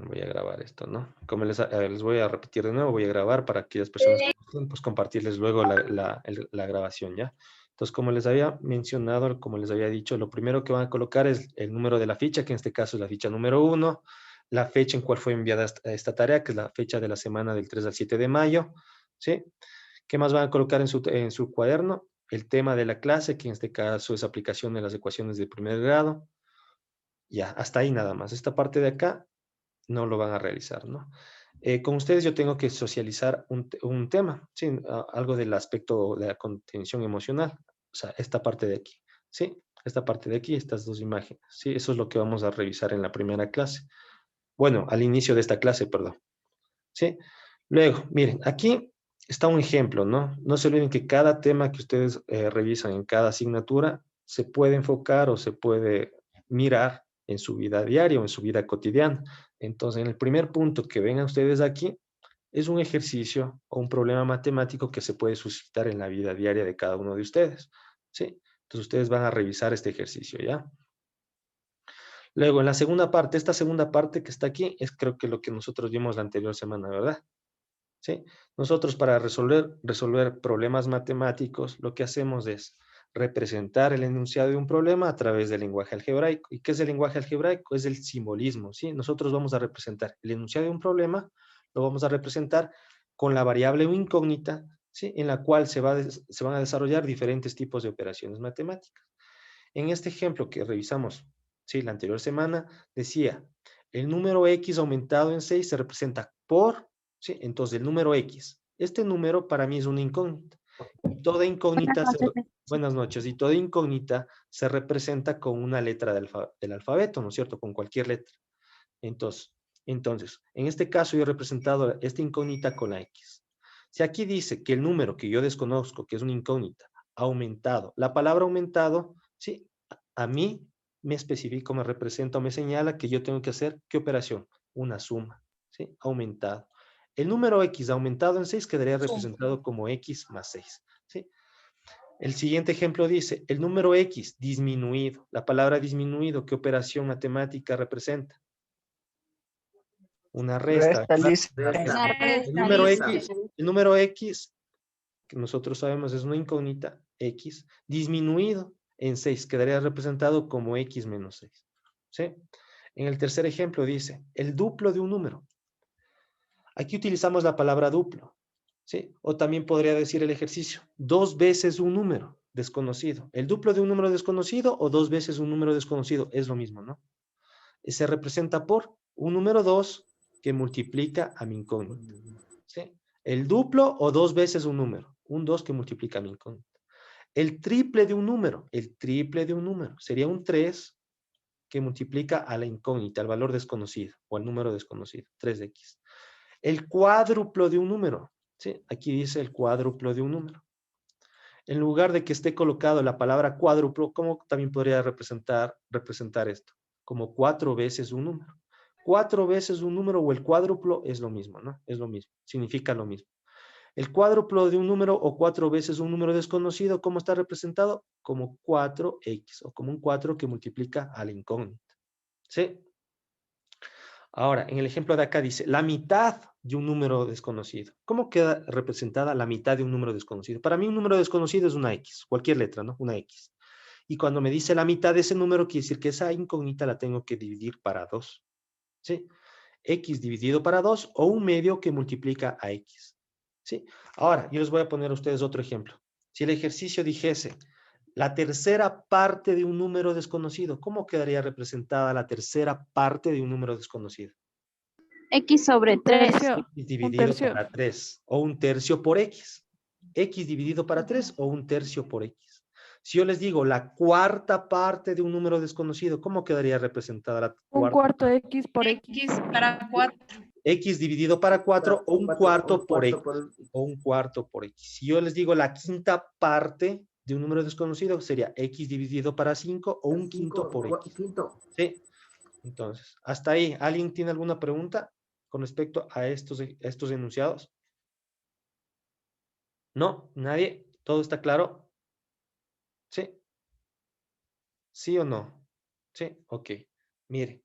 Voy a grabar esto, ¿no? Como les voy a repetir de nuevo, voy a grabar para aquellas personas que gusten, pues compartirles luego la grabación, ¿ya? Entonces, como les había mencionado, como les había dicho, lo primero que van a colocar es el número de la ficha, que en este caso es la ficha número 1, la fecha en cual fue enviada esta tarea, que es la fecha de la semana del 3 al 7 de mayo, ¿sí? ¿Qué más van a colocar en su cuaderno? El tema de la clase, que en este caso es aplicación de las ecuaciones de primer grado. Ya, hasta ahí nada más. Esta parte de acá no lo van a realizar, ¿no? Con ustedes yo tengo que socializar un tema, ¿sí? Algo del aspecto de la contención emocional, o sea, esta parte de aquí, ¿sí? Esta parte de aquí, estas dos imágenes, ¿sí? Eso es lo que vamos a revisar en la primera clase. Bueno, al inicio de esta clase, perdón, ¿sí? Luego, miren, aquí está un ejemplo, ¿no? No se olviden que cada tema que ustedes revisan en cada asignatura se puede enfocar o se puede mirar en su vida diaria o en su vida cotidiana. Entonces, en el primer punto que vengan ustedes aquí, es un ejercicio o un problema matemático que se puede suscitar en la vida diaria de cada uno de ustedes, ¿sí? Entonces, ustedes van a revisar este ejercicio, ¿ya? Luego, en la segunda parte, esta segunda parte que está aquí, es creo que lo que nosotros vimos la anterior semana, ¿verdad? ¿Sí? Nosotros para resolver problemas matemáticos, lo que hacemos es representar el enunciado de un problema a través del lenguaje algebraico. ¿Y qué es el lenguaje algebraico? Es el simbolismo, ¿sí? Nosotros vamos a representar el enunciado de un problema, lo vamos a representar con la variable o incógnita, ¿sí? En la cual se van a desarrollar diferentes tipos de operaciones matemáticas. En este ejemplo que revisamos, ¿sí? La anterior semana, decía, el número X aumentado en 6 se representa por, ¿sí? Entonces, el número X. Este número para mí es una incógnita. Y toda Buenas incógnita, noches. buenas noches, y toda incógnita se representa con una letra del alfabeto, ¿no es cierto? Con cualquier letra. Entonces, en este caso yo he representado esta incógnita con la X. Si aquí dice que el número que yo desconozco, que es una incógnita, ha aumentado, la palabra aumentado, sí, a mí me especifica, me representa o me señala que yo tengo que hacer, ¿qué operación? Una suma, ¿sí? Aumentado. El número X aumentado en 6 quedaría representado como X más 6, ¿sí? El siguiente ejemplo dice, el número X disminuido. La palabra disminuido, ¿qué operación matemática representa? Una resta. Resta, dice. Una El resta, número dice. X, el número X, que nosotros sabemos es una incógnita, X, disminuido en 6 quedaría representado como X menos 6. ¿Sí? En el tercer ejemplo dice, el duplo de un número. Aquí utilizamos la palabra duplo, ¿sí? O también podría decir el ejercicio, 2 veces un número desconocido. El duplo de un número desconocido o 2 veces un número desconocido es lo mismo, ¿no? Se representa por un número 2 que multiplica a mi incógnita, ¿sí? El duplo o 2 veces un número, un 2 que multiplica a mi incógnita. El triple de un número, el triple de un número, sería un 3 que multiplica a la incógnita, al valor desconocido o al número desconocido, 3x. El cuádruplo de un número, ¿sí? Aquí dice el cuádruplo de un número. En lugar de que esté colocado la palabra cuádruplo, ¿cómo también podría representar esto? Como 4 veces un número. 4 veces un número o el cuádruplo es lo mismo, ¿no? Es lo mismo, significa lo mismo. El cuádruplo de un número o 4 veces un número desconocido, ¿cómo está representado? Como 4x o como un 4 que multiplica a la incógnita. ¿Sí? Ahora, en el ejemplo de acá dice, la mitad de un número desconocido. ¿Cómo queda representada la mitad de un número desconocido? Para mí un número desconocido es una X, cualquier letra, ¿no? Una X. Y cuando me dice la mitad de ese número, quiere decir que esa incógnita la tengo que dividir para 2. ¿Sí? X dividido para 2 o un medio que multiplica a X. ¿Sí? Ahora, yo les voy a poner a ustedes otro ejemplo. Si el ejercicio dijese la tercera parte de un número desconocido, ¿cómo quedaría representada la tercera parte de un número desconocido? X sobre Un 3. tercio. X Un dividido tercio. para 3 o un tercio por X. X dividido para 3 o un tercio por X. Si yo les digo la cuarta parte de un número desconocido, ¿cómo quedaría representada la Un cuarta? cuarto X por X. X para 4. X dividido para 4 o un cuarto por X. O un cuarto por X. Si yo les digo la quinta parte de un número desconocido, sería X dividido para 5 o un quinto por X. ¿Sí? Entonces, hasta ahí. ¿Alguien tiene alguna pregunta con respecto a estos enunciados? ¿No? ¿Nadie? ¿Todo está claro? ¿Sí? ¿Sí o no? Sí, ok. Mire,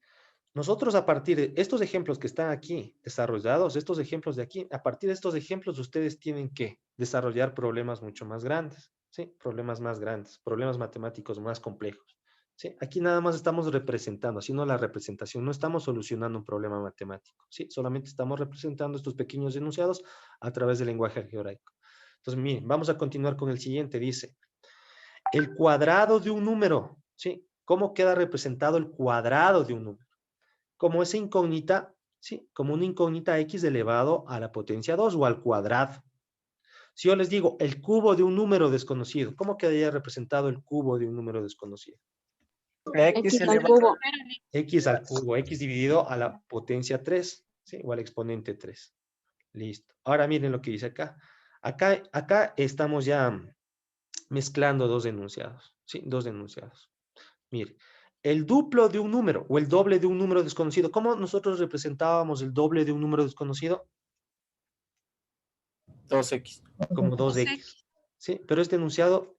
nosotros a partir de estos ejemplos que están aquí desarrollados, estos ejemplos de aquí, a partir de estos ejemplos ustedes tienen que desarrollar problemas mucho más grandes, ¿sí? Problemas más grandes, problemas matemáticos más complejos, ¿sí? Aquí nada más estamos representando, haciendo la representación, no estamos solucionando un problema matemático, ¿sí? Solamente estamos representando estos pequeños enunciados a través del lenguaje algebraico. Entonces, miren, vamos a continuar con el siguiente, dice, el cuadrado de un número, ¿sí? ¿Cómo queda representado el cuadrado de un número? Como esa incógnita, ¿sí? Como una incógnita x elevado a la potencia 2 o al cuadrado. Si yo les digo el cubo de un número desconocido, ¿cómo quedaría representado el cubo de un número desconocido? X al cubo. X al cubo, x dividido a la potencia 3, ¿sí? O al exponente 3. Listo. Ahora miren lo que dice acá. Acá estamos ya mezclando dos enunciados, ¿sí? Dos enunciados. Mire, el duplo de un número o el doble de un número desconocido. ¿Cómo nosotros representábamos el doble de un número desconocido? 2x. Como 2x. ¿Sí? Pero este enunciado,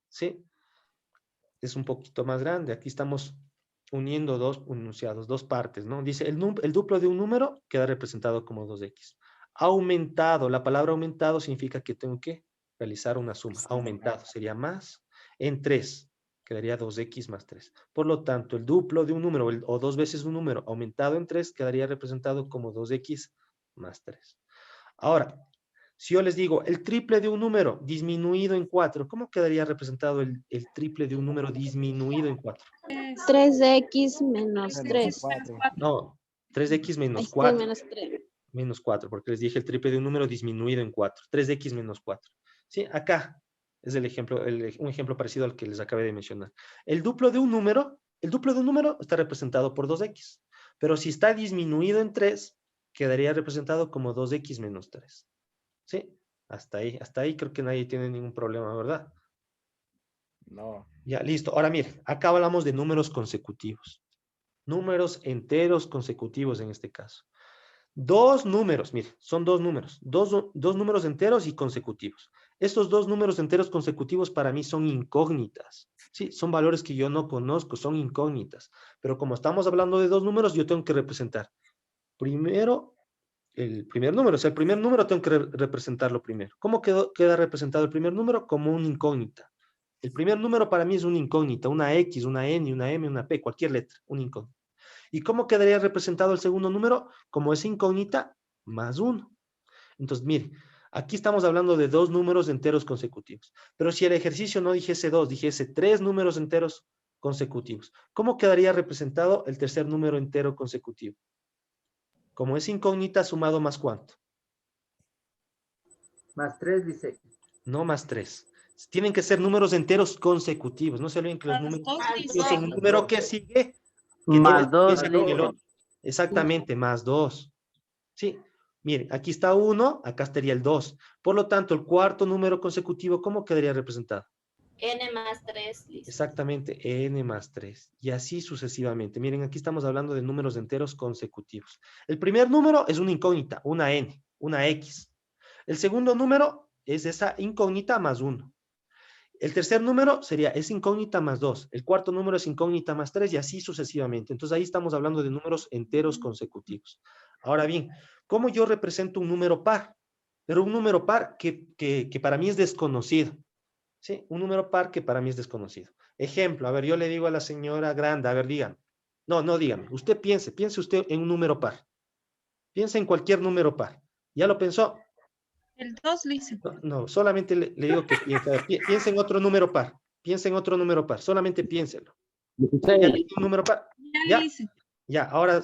¿sí? Es un poquito más grande. Aquí estamos uniendo dos enunciados, dos partes, ¿no? Dice, el duplo de un número queda representado como 2x. Aumentado. La palabra aumentado significa que tengo que realizar una suma. Aumentado sería más en 3. Quedaría 2x más 3. Por lo tanto, el duplo de un número o dos veces un número aumentado en 3 quedaría representado como 2x más 3. Ahora, si yo les digo el triple de un número disminuido en 4, ¿cómo quedaría representado el triple de un número disminuido en 4? 3x menos 3. No, 3x menos Este 4. menos 3. Menos 4, porque les dije el triple de un número disminuido en 4. 3x menos 4. ¿Sí? Acá es el ejemplo, un ejemplo parecido al que les acabé de mencionar. El duplo de un número está representado por 2x. Pero si está disminuido en 3, quedaría representado como 2x menos 3. ¿Sí? Hasta ahí creo que nadie tiene ningún problema, ¿verdad? No. Ya, listo. Ahora miren, acá hablamos de números consecutivos. Números enteros consecutivos en este caso. Dos números, mire, son dos números. Dos números enteros y consecutivos. Estos dos números enteros consecutivos para mí son incógnitas. Sí, son valores que yo no conozco, son incógnitas. Pero como estamos hablando de dos números, yo tengo que representar primero el primer número. O sea, el primer número tengo que representarlo primero. ¿Cómo queda representado el primer número? Como una incógnita. El primer número para mí es una incógnita, una X, una N, una M, una P, cualquier letra, una incógnita. ¿Y cómo quedaría representado el segundo número? Como esa incógnita más 1. Entonces, mire, aquí estamos hablando de dos números enteros consecutivos. Pero si el ejercicio no dijese 2, dijese 3 números enteros consecutivos, ¿cómo quedaría representado el tercer número entero consecutivo? Como es incógnita sumado más ¿cuánto? Más 3 dice. No más 3. Tienen que ser números enteros consecutivos. No se olviden que los números consecutivos son un número que sigue, que tiene Más 2 secuencia con el otro. Exactamente, más 2. Sí, miren, aquí está 1, acá estaría el 2. Por lo tanto, el cuarto número consecutivo, ¿cómo quedaría representado? N más 3, listo. Exactamente, n más 3. Y así sucesivamente. Miren, aquí estamos hablando de números enteros consecutivos. El primer número es una incógnita, una n, una x. El segundo número es esa incógnita más 1. El tercer número sería es incógnita más 2. El cuarto número es incógnita más 3 y así sucesivamente. Entonces ahí estamos hablando de números enteros consecutivos. Ahora bien, ¿cómo yo represento un número par? Pero un número par que para mí es desconocido. ¿Sí? Un número par que para mí es desconocido. Ejemplo, a ver, yo le digo a la señora Granda, a ver, dígame. No, dígame. Usted piense usted en un número par. Piense en cualquier número par. ¿Ya lo pensó? El 2 dice. No, solamente le digo que piense. A ver, piense en otro número par. Piense en otro número par. Solamente piénselo. ¿Ya dice un número par? Ya dice. Ya, ahora,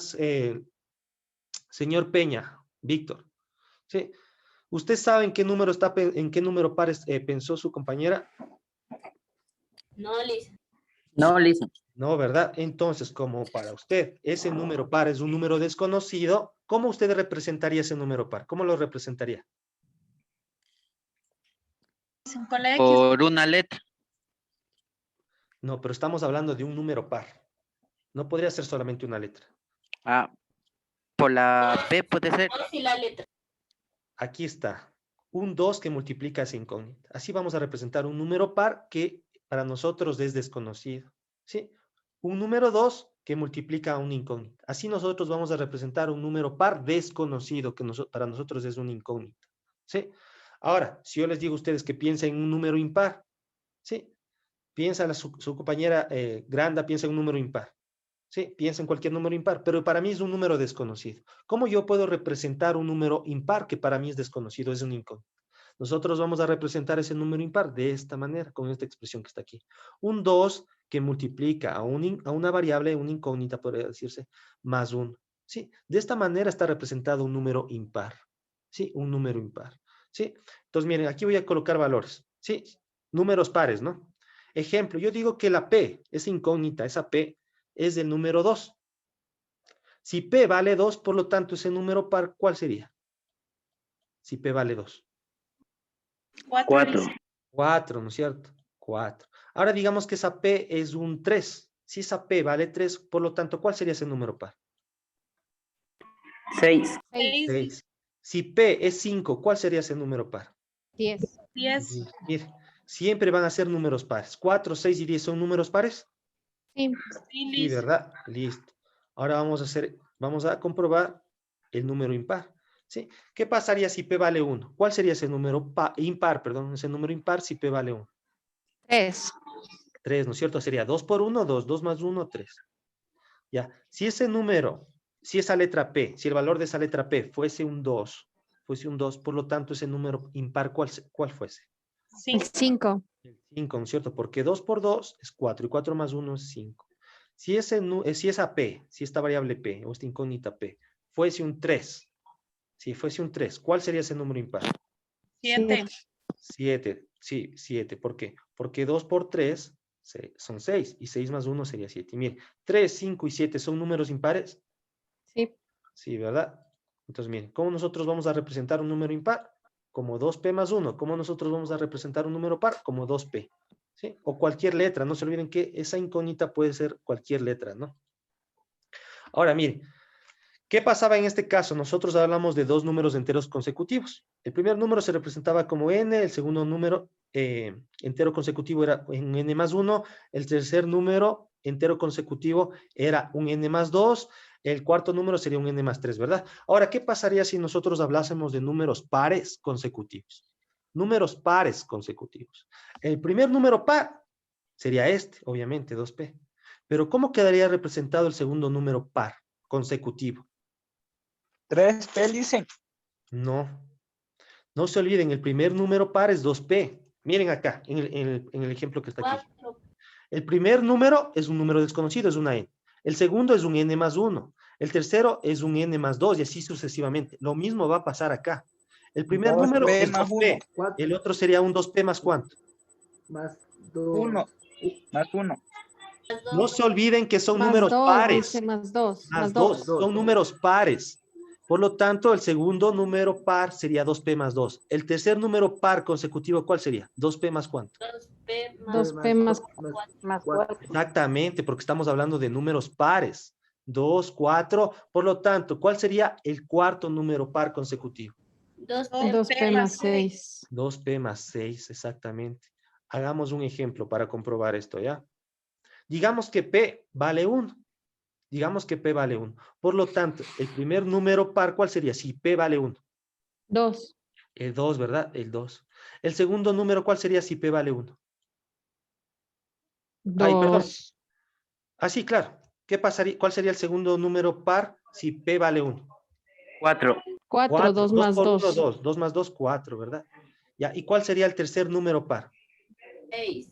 señor Peña, Víctor. ¿Sí? ¿Usted sabe en qué número par pensó su compañera? No, listo. No, Lisa. No, ¿verdad? Entonces, como para usted ese número par es un número desconocido, ¿cómo usted representaría ese número par? ¿Cómo lo representaría? Con la X. Por una letra. No, pero estamos hablando de un número par. No podría ser solamente una letra. Ah, por la P puede ser. No, sí, la letra. Aquí está. Un 2 que multiplica esa incógnita. Así vamos a representar un número par que para nosotros es desconocido. ¿Sí? Un número 2 que multiplica a una incógnita. Así nosotros vamos a representar un número par desconocido, que para nosotros es una incógnita. ¿Sí? Ahora, si yo les digo a ustedes que piensen en un número impar, ¿sí? Piensa su compañera Granda, piensa en un número impar. ¿Sí? Piensa en cualquier número impar, pero para mí es un número desconocido. ¿Cómo yo puedo representar un número impar que para mí es desconocido, es un incógnito? Nosotros vamos a representar ese número impar de esta manera, con esta expresión que está aquí. Un 2 que multiplica a una variable, una incógnita, podría decirse, más 1. ¿Sí? De esta manera está representado un número impar. ¿Sí? Un número impar. ¿Sí? Entonces, miren, aquí voy a colocar valores. ¿Sí? Números pares, ¿no? Ejemplo, yo digo que la P, esa incógnita, esa P, es del número 2. Si P vale 2, por lo tanto, ese número par, ¿cuál sería? Si P vale 2. 4. 4, ¿no es cierto? 4. Ahora digamos que esa P es un 3. Si esa P vale 3, por lo tanto, ¿cuál sería ese número par? 6. 6. Si P es 5, ¿cuál sería ese número par? 10. 10. Mire, siempre van a ser números pares. 4, 6 y 10 son números pares. Sí, Sí, ¿verdad? Listo. Ahora vamos a comprobar el número impar. ¿Sí? ¿Qué pasaría si P vale 1? ¿Cuál sería ese número impar, perdón, ese número impar si P vale 1? 3. 3, ¿no es cierto? Sería 2 por 1, 2, 2 más 1, 3. Ya, si ese número, si esa letra P, si el valor de esa letra P fuese un 2, por lo tanto ese número impar, ¿cuál fuese? 5. El 5, ¿no es cierto? Porque 2 por 2 es 4 y 4 más 1 es 5. Si esa P, si esta variable P o esta incógnita P fuese un 3, si fuese un 3, ¿cuál sería ese número impar? 7. 7, sí, 7. ¿Por qué? Porque 2 por 3 son 6 y 6 más 1 sería 7. Y miren, 3, 5 y 7 son números impares. Sí. Sí, ¿verdad? Entonces, miren, ¿cómo nosotros vamos a representar un número impar? Como 2P más 1. ¿Cómo nosotros vamos a representar un número par? Como 2P. ¿Sí? O cualquier letra. No se olviden que esa incógnita puede ser cualquier letra, ¿no? Ahora, miren, ¿qué pasaba en este caso? Nosotros hablamos de dos números enteros consecutivos. El primer número se representaba como n, el segundo número entero consecutivo era un n más 1, el tercer número entero consecutivo era un n más 2, el cuarto número sería un n más 3, ¿verdad? Ahora, ¿qué pasaría si nosotros hablásemos de números pares consecutivos? Números pares consecutivos. El primer número par sería este, obviamente, 2p. Pero ¿cómo quedaría representado el segundo número par consecutivo? 3P dicen. No, no se olviden, el primer número par es 2p. Miren acá, en el ejemplo que está aquí. 4. El primer número es un número desconocido, es una n. El segundo es un n más 1. El tercero es un n más 2 y así sucesivamente. Lo mismo va a pasar acá. El primer 2P número es más 2p. 1. El otro sería un 2p más ¿cuánto? Más 2. 1. Más 1. No se olviden que son Más números 2, pares. dice más 2. Más Más 2, 2. son números pares. Por lo tanto, el segundo número par sería 2p más 2. El tercer número par consecutivo, ¿cuál sería? 2p más ¿cuánto? 2P más 2P más 4. Exactamente, porque estamos hablando de números pares. 2, 4. Por lo tanto, ¿cuál sería el cuarto número par consecutivo? 2P más 6. 2p más 6, exactamente. Hagamos un ejemplo para comprobar esto, ¿ya? Digamos que p vale 1. Digamos que p vale 1. Por lo tanto, el primer número par, ¿cuál sería? Si p vale 1. 2. El 2, ¿verdad? El 2. El segundo número, ¿cuál sería si p vale 1? Ay, perdón. 2. Ah, sí, claro. ¿Qué pasaría? ¿Cuál sería el segundo número par si p vale 1? 4. 4, 2 2 más por 1, 2. 2. 2 más 2, 4, ¿verdad? Ya, ¿y cuál sería el tercer número par? 6.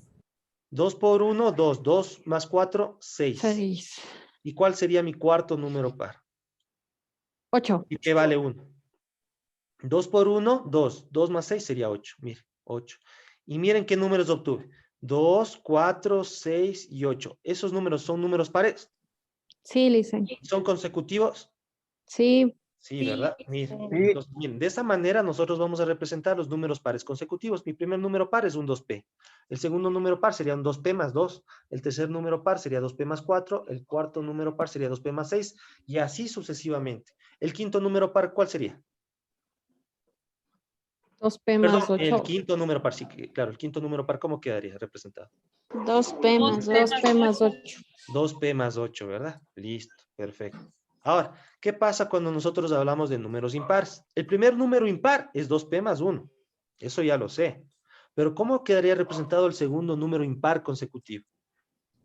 2 por 1, 2. 2 más 4, 6. 6. ¿Y cuál sería mi cuarto número par? 8. Si p vale 1. 2 por 1, 2. 2 más 6 sería 8. Miren, 8. Y miren qué números obtuve. 2, 4, 6 y 8. ¿Esos números son números pares? Sí, dicen. ¿Son consecutivos? Sí. Sí, ¿verdad? Miren, Sí. entonces, miren, de esa manera nosotros vamos a representar los números pares consecutivos. Mi primer número par es un 2p. El segundo número par sería un 2p más 2. El tercer número par sería 2p más 4. El cuarto número par sería 2p más 6. Y así sucesivamente. El quinto número par, ¿cuál sería? 2P Perdón, más el 8. quinto número par, sí, claro, el quinto número par, ¿cómo quedaría representado? 2P más 2P más 8. 2P más 8, ¿verdad? Listo, perfecto. Ahora, ¿qué pasa cuando nosotros hablamos de números impares? El primer número impar es 2P más 1. Eso ya lo sé. Pero ¿cómo quedaría representado el segundo número impar consecutivo?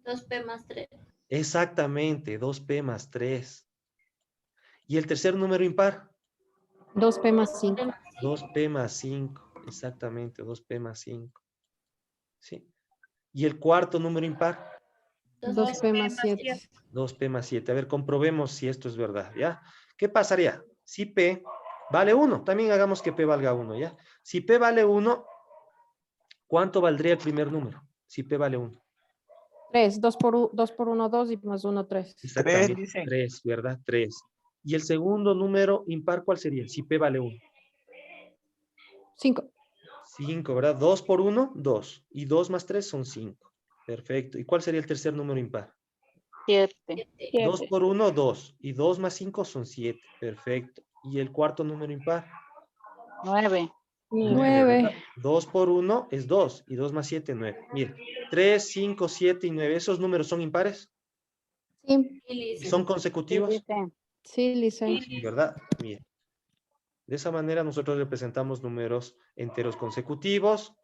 2P más 3. Exactamente, 2P más 3. ¿Y el tercer número impar? 2P más 5. 2P más 5. Exactamente, 2P más 5. ¿Sí? ¿Y el cuarto número impar? 2P más 7. 2P más 7. A ver, comprobemos si esto es verdad, ¿ya? ¿Qué pasaría? Si P vale 1, también hagamos que P valga 1, ¿ya? Si P vale 1, ¿cuánto valdría el primer número? Si P vale 1. 3. 2 por 1, 2 y más 1, 3. Exactamente, 3, dicen. 3, ¿verdad? 3. ¿Y el segundo número impar cuál sería? Si P vale 1. 5. 5, ¿verdad? 2 por 1, 2. Y 2 más 3 son 5. Perfecto. ¿Y cuál sería el tercer número impar? 7. 2 por 1, 2. Y 2 más 5 son 7. Perfecto. ¿Y el cuarto número impar? 9. 9. 2 por 1 es 2. Y 2 más 7, 9. Mira, 3, 5, 7 y 9. ¿Esos números son impares? Sí, ¿Y son consecutivos? sí, Lisa. Sí, ¿verdad? Mira. De esa manera nosotros representamos números enteros consecutivos,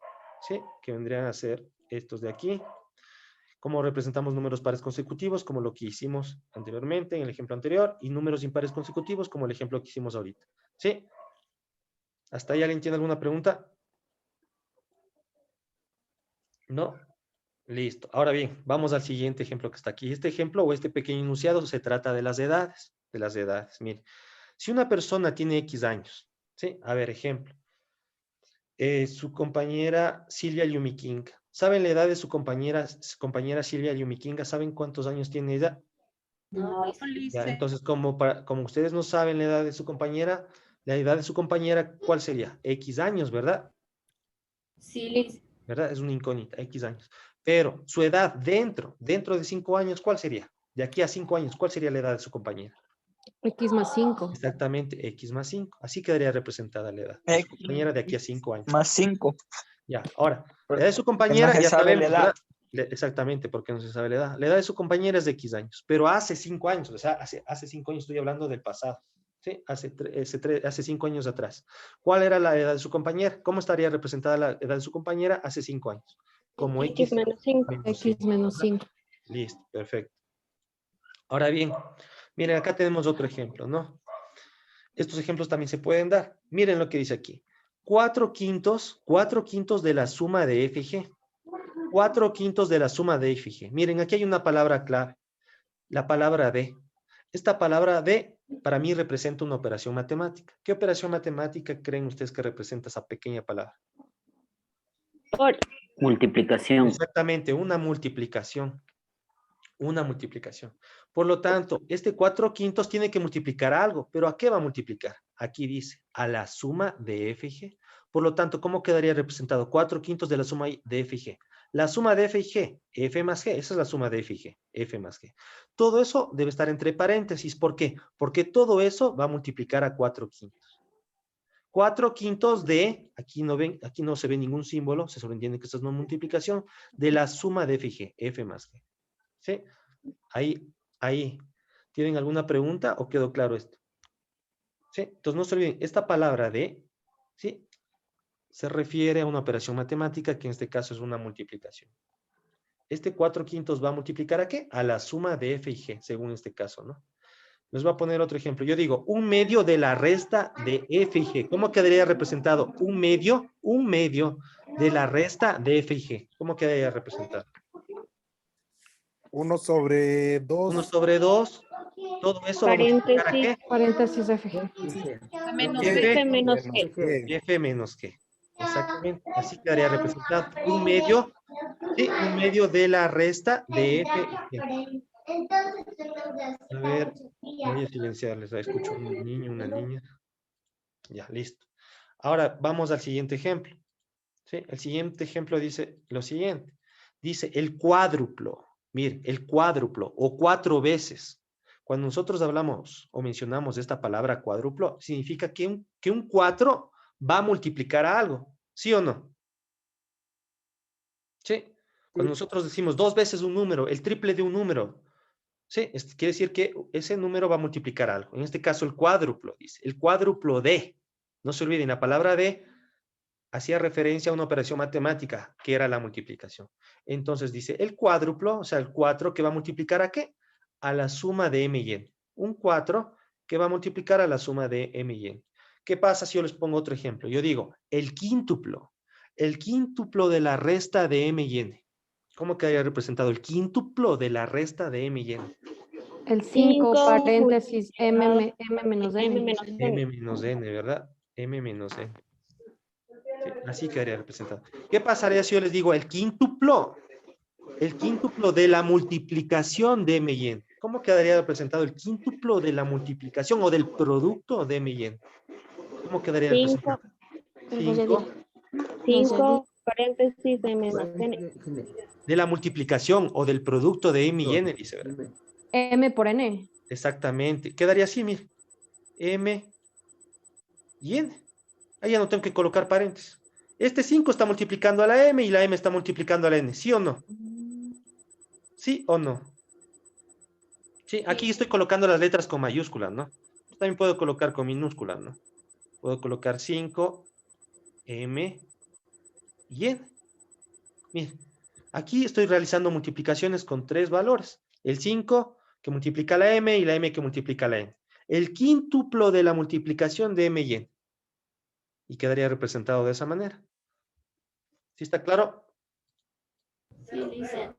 ¿sí? Que vendrían a ser estos de aquí. Como representamos números pares consecutivos, como lo que hicimos anteriormente en el ejemplo anterior, y números impares consecutivos, como el ejemplo que hicimos ahorita. ¿Sí? ¿Hasta ahí alguien tiene alguna pregunta? ¿No? Listo. Ahora bien, vamos al siguiente ejemplo que está aquí. Este ejemplo o este pequeño enunciado se trata de las edades. De las edades. Mire, si una persona tiene X años, ¿sí? A ver, ejemplo. Su compañera Silvia Yumikinga. ¿Saben la edad de su compañera Silvia Yumikinga? ¿Saben cuántos años tiene ella? No, Ya, entonces, como ustedes no saben la edad de su compañera, la edad de su compañera, ¿cuál sería? X años, ¿verdad? sí, ¿Verdad? Es una incógnita, X años. Pero su edad dentro de 5 años, ¿cuál sería? De aquí a 5 años, ¿cuál sería la edad de su compañera? X más 5. Exactamente, X más 5. Así quedaría representada la edad de su compañera de aquí a 5 años. Más 5. Ya, ahora, la edad de su compañera, no se ya sabe sabemos, la edad. ¿verdad? Exactamente, porque no se sabe la edad. La edad de su compañera es de X años, pero hace 5 años, o sea, hace 5 años estoy hablando del pasado, ¿sí? Hace 5 años atrás. ¿Cuál era la edad de su compañera? ¿Cómo estaría representada la edad de su compañera hace 5 años? Como X menos 5. menos X 5. menos 5. Listo, perfecto. Ahora bien, miren, acá tenemos otro ejemplo, ¿no? Estos ejemplos también se pueden dar. Miren lo que dice aquí. 4 quintos de la suma de F y G. 4 quintos de la suma de F y G. Miren, aquí hay una palabra clave. La palabra D. Esta palabra D para mí representa una operación matemática. ¿Qué operación matemática creen ustedes que representa esa pequeña palabra? Multiplicación. Exactamente, una multiplicación. Una multiplicación. Por lo tanto, este 4 quintos tiene que multiplicar algo. ¿Pero a qué va a multiplicar? Aquí dice, a la suma de F y G. Por lo tanto, ¿cómo quedaría representado? 4 quintos de la suma de F y G. La suma de F y G, F más G, esa es la suma de F y G, F más G. Todo eso debe estar entre paréntesis. ¿Por qué? Porque todo eso va a multiplicar a 4 quintos. 4 quintos de, aquí no ven, aquí no se ve ningún símbolo, se sobreentiende que esto es una multiplicación, de la suma de F y G, F más G. ¿Sí? Ahí. ¿Tienen alguna pregunta o quedó claro esto? ¿Sí? Entonces no se olviden, esta palabra de, ¿sí? Se refiere a una operación matemática que en este caso es una multiplicación. Este 4 quintos va a multiplicar ¿a qué? A la suma de F y G, según este caso, ¿no? Les voy a poner otro ejemplo. Yo digo, 1/2 de la resta de F y G. ¿Cómo quedaría representado? 1/2 de la resta de F y G. ¿Cómo quedaría representado? 1 sobre 2. 1 sobre 2. Todo eso va a multiplicar ¿a qué? Paréntesis FG. F menos G. F menos G. Exactamente. Así quedaría representado. 1/2, ¿sí? 1/2 de la resta de F y G. A ver, voy a silenciarles. Escucho un niño, una niña. Ya, listo. Ahora vamos al siguiente ejemplo. ¿Sí? El siguiente ejemplo dice lo siguiente. Dice el cuádruplo. Mire, el cuádruplo o 4 veces. Cuando nosotros hablamos o mencionamos esta palabra cuádruplo, significa que un 4 va a multiplicar a algo, ¿sí o no? Sí. Cuando nosotros decimos 2 veces un número, el triple de un número, sí, quiere decir que ese número va a multiplicar algo. En este caso, el cuádruplo, dice. El cuádruplo de. No se olviden, la palabra de hacía referencia a una operación matemática, que era la multiplicación. Entonces dice, el cuádruplo, o sea, el 4, que va a multiplicar ¿a qué? A la suma de m y n. Un 4 que va a multiplicar a la suma de m y n. ¿Qué pasa si yo les pongo otro ejemplo? Yo digo, el quíntuplo de la resta de m y n. ¿Cómo quedaría representado el quíntuplo de la resta de m y n? El 5 paréntesis m menos n. M menos n, ¿verdad? M menos n. Sí, así quedaría representado. ¿Qué pasaría si yo les digo el quíntuplo de la multiplicación de m y n? ¿Cómo quedaría representado el quíntuplo de la multiplicación o del producto de m y n? ¿Cómo quedaría representado? 5 paréntesis m menos n. De la multiplicación o del producto de m y n, dice, ¿verdad? M por n. Exactamente. Quedaría así, mire. M y n. Ahí ya no tengo que colocar paréntesis. Este 5 está multiplicando a la m y la m está multiplicando a la n. ¿Sí o no? ¿Sí o no? Sí, aquí estoy colocando las letras con mayúsculas, ¿no? También puedo colocar con minúsculas, ¿no? Puedo colocar 5, m y n. Miren, aquí estoy realizando multiplicaciones con 3 valores. El 5 que multiplica la m y la m que multiplica la n. El quíntuplo de la multiplicación de m y n. Y quedaría representado de esa manera. ¿Sí está claro? Sí, dice.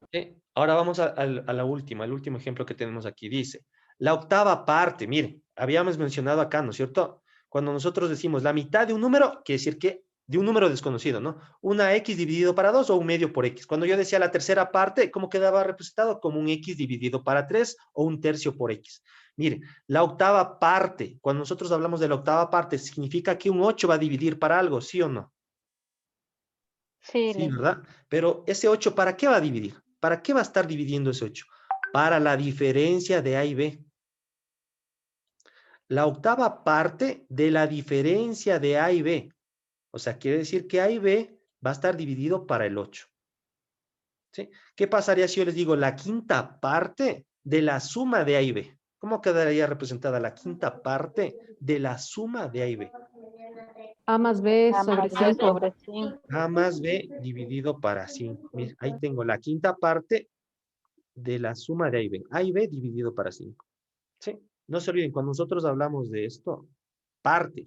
Ahora vamos a la última, al último ejemplo que tenemos aquí. Dice, la octava parte, miren, habíamos mencionado acá, ¿no es cierto? Cuando nosotros decimos la mitad de un número, quiere decir que de un número desconocido, ¿no? Una x dividido para 2 o un medio por x. Cuando yo decía la tercera parte, ¿cómo quedaba representado? Como un x dividido para 3 o un tercio por x. Mire, la octava parte, cuando nosotros hablamos de la octava parte, significa que un 8 va a dividir para algo, ¿sí o no? Sí, Sí, ¿verdad? Pero ese 8, ¿para qué va a dividir? ¿Para qué va a estar dividiendo ese 8? Para la diferencia de A y B. La octava parte de la diferencia de A y B. O sea, quiere decir que A y B va a estar dividido para el 8. ¿Sí? ¿Qué pasaría si yo les digo la quinta parte de la suma de A y B? ¿Cómo quedaría representada la quinta parte de la suma de A y B? A más b A sobre más b 5. sobre 5. A más B dividido para 5. Mira, ahí tengo la quinta parte de la suma de A y B. A y B dividido para 5. ¿Sí? No se olviden, cuando nosotros hablamos de esto, parte,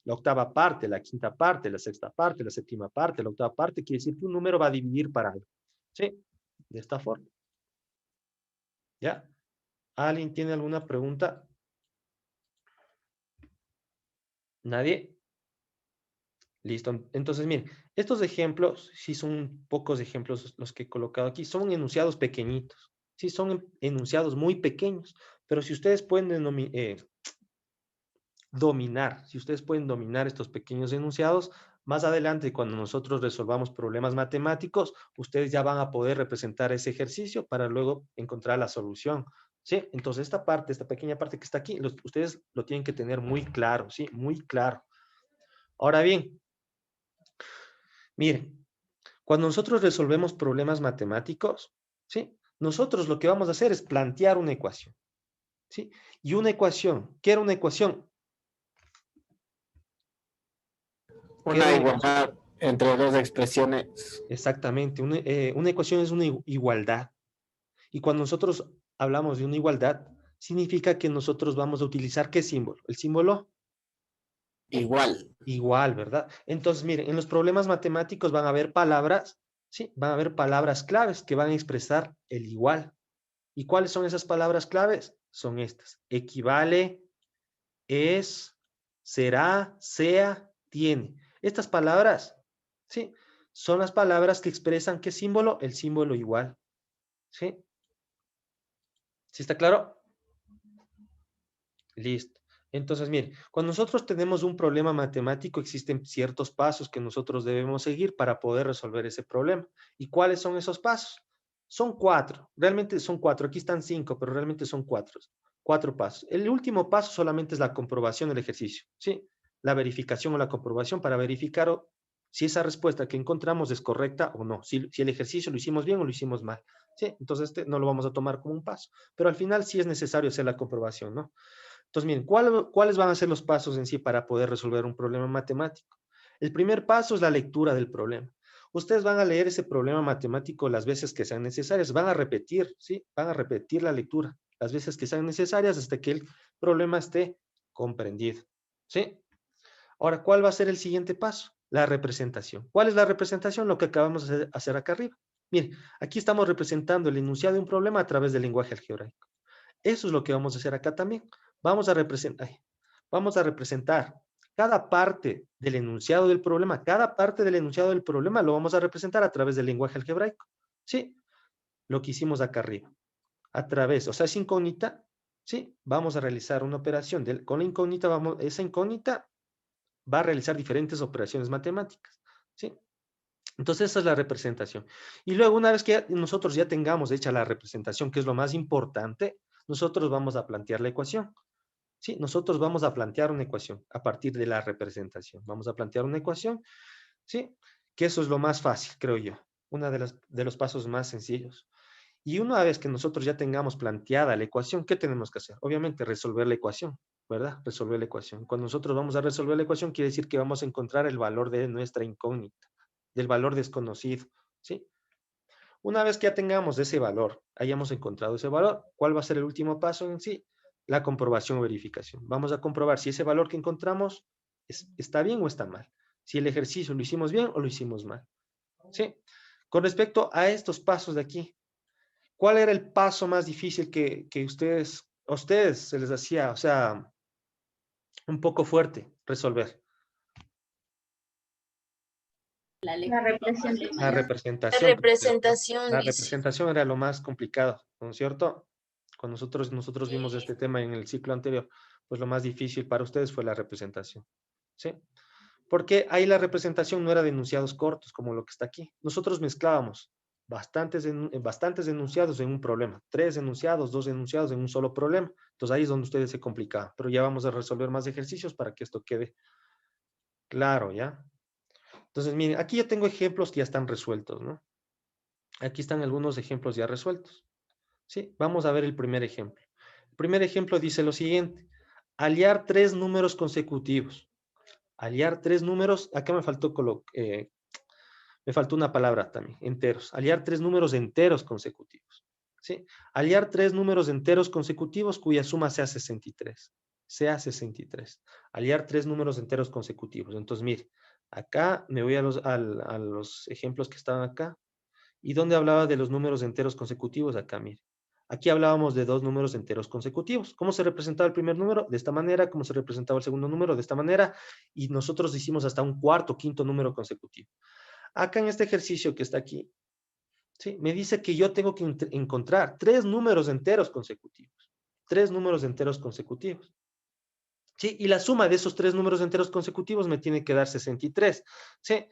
la octava parte, la quinta parte, la sexta parte, la séptima parte, la octava parte, quiere decir que un número va a dividir para algo. ¿Sí? De esta forma. ¿Ya? ¿Alguien tiene alguna pregunta? ¿Nadie? Listo. Entonces, miren, estos ejemplos, sí son pocos ejemplos los que he colocado aquí, son enunciados pequeñitos. Sí, son enunciados muy pequeños, pero si ustedes pueden si ustedes pueden dominar estos pequeños enunciados, más adelante cuando nosotros resolvamos problemas matemáticos, ustedes ya van a poder representar ese ejercicio para luego encontrar la solución. ¿Sí? Entonces esta parte, esta pequeña parte que está aquí, ustedes lo tienen que tener muy claro, ¿sí? Muy claro. Ahora bien, miren, cuando nosotros resolvemos problemas matemáticos, ¿sí? Nosotros lo que vamos a hacer es plantear una ecuación, ¿sí? Y una ecuación, ¿qué era una ecuación? Una igualdad entre dos expresiones. Exactamente, una ecuación es una igualdad. Y cuando nosotros hablamos de una igualdad, significa que nosotros vamos a utilizar ¿qué símbolo? El símbolo Igual. igual, ¿verdad? Entonces, miren, en los problemas matemáticos van a haber palabras, ¿sí? Van a haber palabras claves que van a expresar el igual. ¿Y cuáles son esas palabras claves? Son estas. Equivale, es, será, sea, tiene. Estas palabras, ¿sí? Son las palabras que expresan ¿qué símbolo? El símbolo igual. ¿Sí? ¿Sí está claro? Listo. Entonces, miren, cuando nosotros tenemos un problema matemático, existen ciertos pasos que nosotros debemos seguir para poder resolver ese problema. ¿Y cuáles son esos pasos? Son 4. Realmente son 4. Aquí están 5, pero realmente son 4. 4 pasos. El último paso solamente es la comprobación del ejercicio. ¿Sí? la verificación o la comprobación para verificar si esa respuesta que encontramos es correcta o no, si el ejercicio lo hicimos bien o lo hicimos mal. ¿Sí? Entonces no lo vamos a tomar como un paso, pero al final sí es necesario hacer la comprobación, ¿no? Entonces, miren, ¿cuáles van a ser los pasos en sí para poder resolver un problema matemático? El primer paso es la lectura del problema. Ustedes van a leer ese problema matemático las veces que sean necesarias, van a repetir, ¿sí? Van a repetir la lectura las veces que sean necesarias hasta que el problema esté comprendido, ¿sí? Ahora, ¿cuál va a ser el siguiente paso? La representación. ¿Cuál es la representación? Lo que acabamos de hacer acá arriba. Miren, aquí estamos representando el enunciado de un problema a través del lenguaje algebraico. Eso es lo que vamos a hacer acá también. Vamos a representar cada parte del enunciado del problema, lo vamos a representar a través del lenguaje algebraico. ¿Sí? Lo que hicimos acá arriba. A través, o sea, es incógnita, ¿sí? Vamos a realizar una operación. Con la incógnita, esa incógnita va a realizar diferentes operaciones matemáticas, ¿sí? Entonces, esa es la representación. Y luego, una vez que nosotros ya tengamos hecha la representación, que es lo más importante, nosotros vamos a plantear la ecuación. Sí, nosotros vamos a plantear una ecuación a partir de la representación. Vamos a plantear una ecuación, ¿sí? Que eso es lo más fácil, creo yo. Uno de los pasos más sencillos. Y una vez que nosotros ya tengamos planteada la ecuación, ¿qué tenemos que hacer? Obviamente, resolver la ecuación, ¿verdad? Resolver la ecuación. Cuando nosotros vamos a resolver la ecuación, quiere decir que vamos a encontrar el valor de nuestra incógnita, del valor desconocido, ¿sí? Una vez que ya tengamos ese valor, hayamos encontrado ese valor, ¿cuál va a ser el último paso en sí? La comprobación o verificación. Vamos a comprobar si ese valor que encontramos está bien o está mal. Si el ejercicio lo hicimos bien o lo hicimos mal. ¿Sí? Con respecto a estos pasos de aquí, ¿cuál era el paso más difícil que a ustedes se les hacía, o sea, un poco fuerte resolver? La La representación. La representación. La representación era lo más complicado, ¿no es cierto? Cuando nosotros vimos este tema en el ciclo anterior, pues lo más difícil para ustedes fue la representación, ¿sí? Porque ahí la representación no era de enunciados cortos, como lo que está aquí. Nosotros mezclábamos bastantes enunciados en un problema. 3 enunciados, 2 enunciados en un solo problema. Entonces ahí es donde ustedes se complicaban. Pero ya vamos a resolver más ejercicios para que esto quede claro, ¿ya? Entonces, miren, aquí ya tengo ejemplos que ya están resueltos, ¿no? Aquí están algunos ejemplos ya resueltos. ¿Sí? Vamos a ver el primer ejemplo. El primer ejemplo dice lo siguiente. Aliar 3 números consecutivos. Aliar 3 números, acá me faltó una palabra también, enteros. Aliar 3 números enteros consecutivos. ¿Sí? Aliar 3 números enteros consecutivos cuya suma sea 63. Sea 63. Aliar 3 números enteros consecutivos. Entonces, mire, acá me voy a los ejemplos que estaban acá. ¿Y dónde hablaba de los números enteros consecutivos? Acá, mire. Aquí hablábamos de 2 números enteros consecutivos. ¿Cómo se representaba el primer número? De esta manera. ¿Cómo se representaba el segundo número? De esta manera. Y nosotros hicimos hasta un cuarto, quinto número consecutivo. Acá en este ejercicio que está aquí, ¿sí? Me dice que yo tengo que encontrar 3 números enteros consecutivos. 3 números enteros consecutivos. ¿Sí? Y la suma de esos 3 números enteros consecutivos me tiene que dar 63. ¿Sí?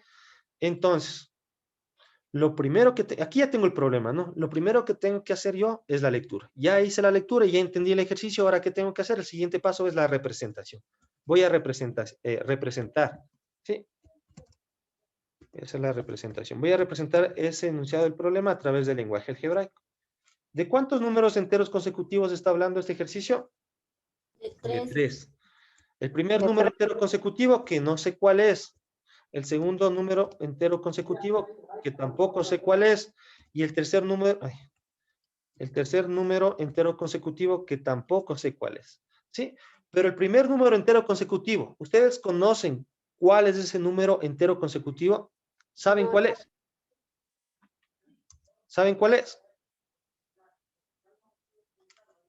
Entonces, lo primero aquí ya tengo el problema, ¿no? Lo primero que tengo que hacer yo es la lectura. Ya hice la lectura y ya entendí el ejercicio. Ahora, ¿qué tengo que hacer? El siguiente paso es la representación. Voy a representar, ¿sí? Esa es la representación. Voy a representar ese enunciado del problema a través del lenguaje algebraico. ¿De cuántos números enteros consecutivos está hablando este ejercicio? De 3. El primer número entero consecutivo, que no sé cuál es. El segundo número entero consecutivo, que tampoco sé cuál es. Y el tercer número entero consecutivo, que tampoco sé cuál es. ¿Sí? Pero el primer número entero consecutivo, ¿ustedes conocen cuál es ese número entero consecutivo? ¿Saben cuál es? ¿Saben cuál es?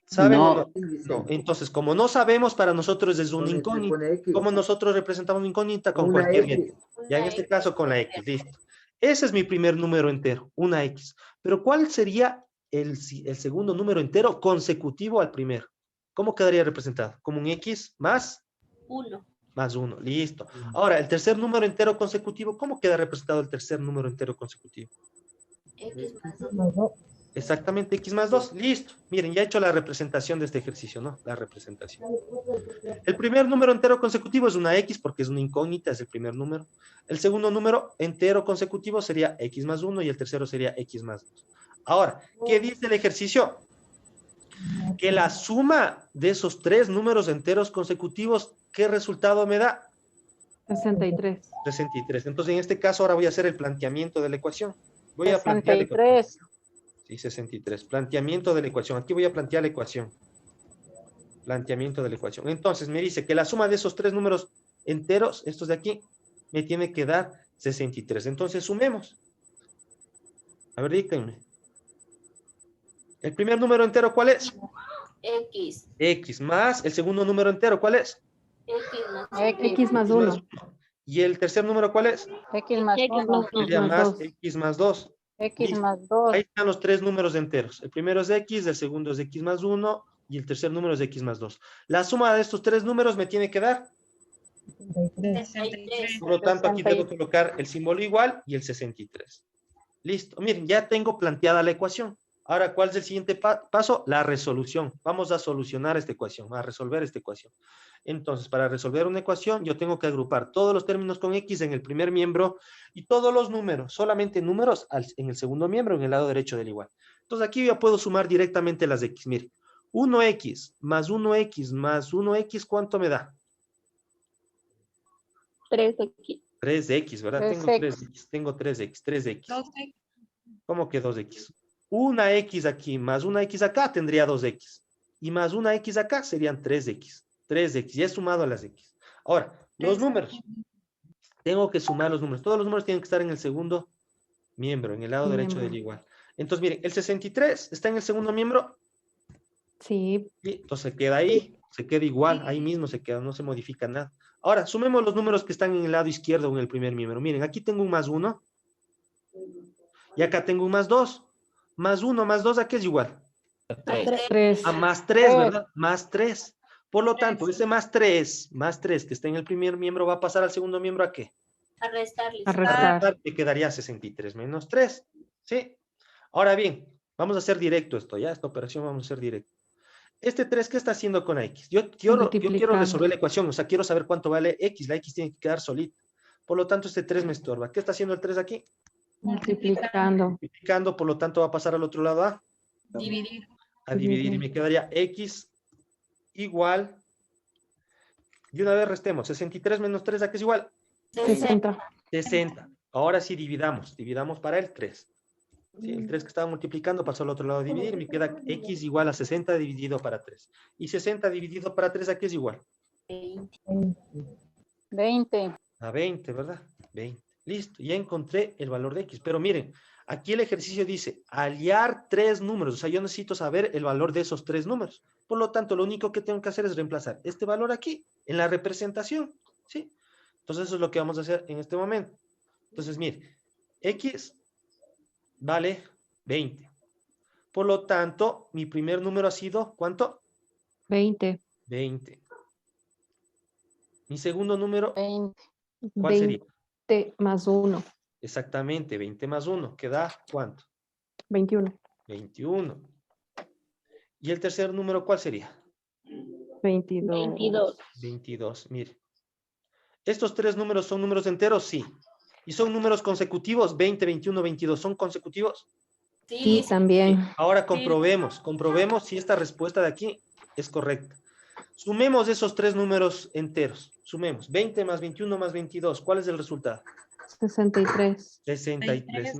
¿Saben o no? No. Entonces, como no sabemos, para nosotros es una incógnita. ¿Cómo nosotros representamos una incógnita? Con cualquier letra. Ya en este caso con la X, listo. Ese es mi primer número entero, una X. Pero ¿cuál sería el segundo número entero consecutivo al primero? ¿Cómo quedaría representado? Como un X más 1. Más 1, listo. Ahora, el tercer número entero consecutivo, ¿cómo queda representado el tercer número entero consecutivo? X más 2. Exactamente, x más 2. Listo. Miren, ya he hecho la representación de este ejercicio, ¿no? La representación. El primer número entero consecutivo es una x porque es una incógnita, es el primer número. El segundo número entero consecutivo sería x más 1 y el tercero sería x más 2. Ahora, ¿qué dice el ejercicio? Que la suma de esos tres números enteros consecutivos, ¿qué resultado me da? 63. 63. Entonces, en este caso, ahora voy a hacer el planteamiento de la ecuación. Voy a plantear la ecuación. 63. Sí, 63. Planteamiento de la ecuación. Aquí voy a plantear la ecuación. Planteamiento de la ecuación. Entonces, me dice que la suma de esos tres números enteros, estos de aquí, me tiene que dar 63. Entonces, sumemos. A ver, díganme. El primer número entero, ¿cuál es? X. X más el segundo número entero, ¿cuál es? X más 1. ¿Y el tercer número cuál es? X más 1. Sería más más dos. X más 2. X Listo. más 2. Ahí están los tres números enteros. El primero es X, el segundo es X más 1 y el tercer número es X más 2. La suma de estos tres números me tiene que dar. 63. Por lo tanto, aquí 60. debo colocar el símbolo igual y el 63. Listo. Miren, ya tengo planteada la ecuación. Ahora, ¿cuál es el siguiente paso? La resolución. Vamos a solucionar esta ecuación, a resolver esta ecuación. Entonces, para resolver una ecuación, yo tengo que agrupar todos los términos con X en el primer miembro y todos los números, solamente números, en el segundo miembro, en el lado derecho del igual. Entonces, aquí ya puedo sumar directamente las X. Mire, 1X más 1X más 1X, ¿cuánto me da? 3X. 3X, ¿verdad? 3X. Tengo 3X, tengo 3X, 3X. ¿Cómo que 2X? Una X aquí más una X acá tendría 2X. Y más una X acá serían 3X. 3X, ya he sumado a las X. Ahora, los números. Tengo que sumar los números. Todos los números tienen que estar en el segundo miembro, en el lado derecho del igual. Entonces, miren, el 63 está en el segundo miembro. Sí. Y entonces queda ahí, se queda igual, ahí mismo se queda, no se modifica nada. Ahora, sumemos los números que están en el lado izquierdo o en el primer miembro. Miren, aquí tengo un más 1. Y acá tengo un más 2. Más 1 más 2, ¿a qué es igual? 3. A más 3, ¿verdad? Más 3. Por lo tanto, ese más 3 que está en el primer miembro va a pasar al segundo miembro, ¿a qué? A restarle. A restar. Me quedaría 63 menos 3. ¿Sí? Ahora bien, vamos a hacer directo esto, ¿ya? Esta operación vamos a hacer directo. Este 3, ¿qué está haciendo con X? Yo quiero resolver la ecuación, o sea, quiero saber cuánto vale X. La X tiene que quedar solita. Por lo tanto, este 3 me estorba. ¿Qué está haciendo el 3 aquí? Multiplicando. Multiplicando, por lo tanto, va a pasar al otro lado a Dividir. dividir. Y me quedaría X igual. Y una vez restemos. 63 menos 3, ¿a qué es igual? 60. 60. Ahora sí dividamos. Dividamos para el 3. ¿Sí? El 3 que estaba multiplicando pasó al otro lado a dividir. Me queda X igual a 60 dividido para 3. Y 60 dividido para 3, ¿a qué es igual? 20. A 20, ¿verdad? 20. Listo. Ya encontré el valor de X. Pero miren, aquí el ejercicio dice hallar tres números. O sea, yo necesito saber el valor de esos tres números. Por lo tanto, lo único que tengo que hacer es reemplazar este valor aquí en la representación. ¿Sí? Entonces, eso es lo que vamos a hacer en este momento. Entonces, mire, X vale 20. Por lo tanto, mi primer número ha sido, ¿cuánto? 20. 20. Mi segundo número, 20. ¿cuál sería? 20 más 1. Exactamente, 20 más 1, que da, ¿cuánto? 21. 21. ¿Y el tercer número cuál sería? 22. 22, mire. ¿Estos tres números son números enteros? Sí. ¿Y son números consecutivos? 20, 21, 22. ¿Son consecutivos? Sí, también. Ahora comprobemos si esta respuesta de aquí es correcta. Sumemos esos tres números enteros. Sumemos 20 más 21 más 22. ¿Cuál es el resultado? 63. 63.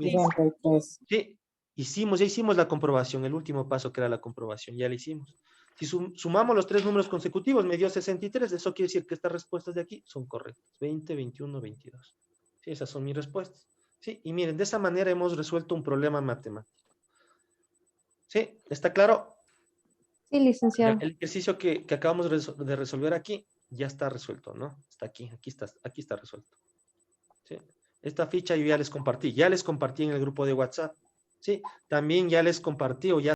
Sí, ya hicimos la comprobación, el último paso que era la comprobación, ya la hicimos. Si sumamos los tres números consecutivos, me dio 63. Eso quiere decir que estas respuestas de aquí son correctas. 20, 21, 22. Sí, esas son mis respuestas. Sí, y miren, de esa manera hemos resuelto un problema matemático. ¿Sí? ¿Está claro? Sí, licenciado. El ejercicio que acabamos de resolver aquí ya está resuelto, ¿no? Está aquí está resuelto. ¿Sí? Esta ficha yo ya les compartí en el grupo de WhatsApp. Sí, también ya les compartí o ya